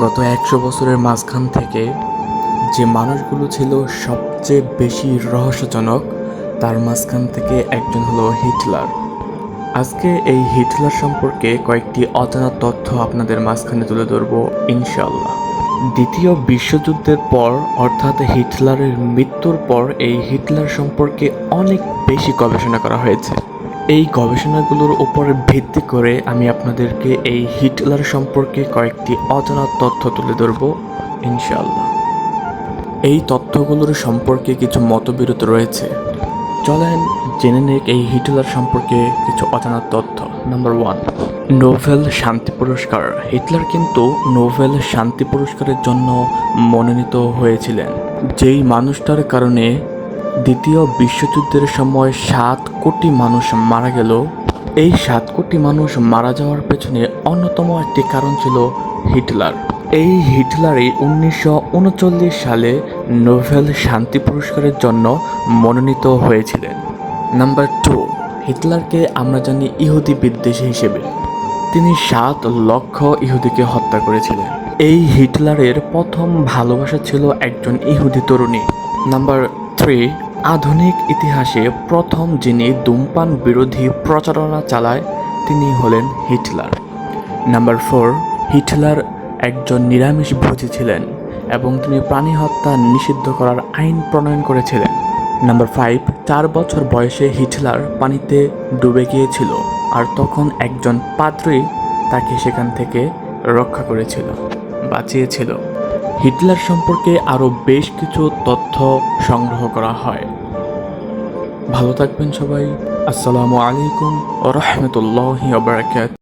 গত 100 বছরের মাঝখান থেকে যে মানুষগুলো ছিল সবচেয়ে বেশি রহস্যজনক, তার মাঝখান থেকে একজন হলো হিটলার। আজকে এই হিটলার সম্পর্কে কয়েকটি অজানা তথ্য আপনাদের মাঝখানে তুলে ধরব ইনশাআল্লাহ। দ্বিতীয় বিশ্বযুদ্ধের পর অর্থাৎ হিটলারের মৃত্যুর পর এই হিটলার সম্পর্কে অনেক বেশি গবেষণা করা হয়েছে। এই গবেষণাগুলোর উপর ভিত্তি করে আমি আপনাদেরকে এই হিটলার সম্পর্কে কয়েকটি অজানা তথ্য তুলে ধরব ইনশাআল্লাহ। এই তথ্যগুলোর সম্পর্কে কিছু মতবিরোধ রয়েছে। চলেন জেনে নিক এই হিটলার সম্পর্কে কিছু অজানা তথ্য। নাম্বার 1, নোবেল শান্তি পুরস্কার। হিটলার কিন্তু নোবেল শান্তি পুরস্কারের জন্য মনোনীত হয়েছিলেন, যেই মানুষটার কারণে দ্বিতীয় বিশ্বযুদ্ধের সময় 7 কোটি মানুষ মারা গেল। এই 7 কোটি মানুষ মারা যাওয়ার পেছনে অন্যতম একটি কারণ ছিল হিটলার। এই হিটলারই 1939 সালে নোবেল শান্তি পুরস্কারের জন্য মনোনীত হয়েছিলেন। নাম্বার 2, হিটলারকে আমরা জানি ইহুদি বিদ্বেষী হিসেবে। তিনি 7 লক্ষ ইহুদিকে হত্যা করেছিলেন। এই হিটলারের প্রথম ভালোবাসা ছিল একজন ইহুদি তরুণী। নাম্বার 3, আধুনিক ইতিহাসে প্রথম যিনি ধূমপান বিরোধী প্রচারণা চালায় তিনি হলেন হিটলার। নাম্বার 4, হিটলার একজন নিরামিষভোজী ছিলেন এবং তিনি প্রাণী হত্যা নিষিদ্ধ করার আইন প্রণয়ন করেছিলেন। নাম্বার 5, 4 বছর বয়সে হিটলার পানিতে ডুবে গিয়েছিল, আর তখন একজন পাদ্রী তাকে সেখান থেকে রক্ষা করেছিল, বাঁচিয়েছিল। হিটলার সম্পর্কে আরও বেশ কিছু তথ্য সংগ্রহ করা হয়। ভালো থাকবেন সবাই। আসসালামু আলাইকুম ওয়া রাহমাতুল্লাহি ওয়া বারাকাতুহু।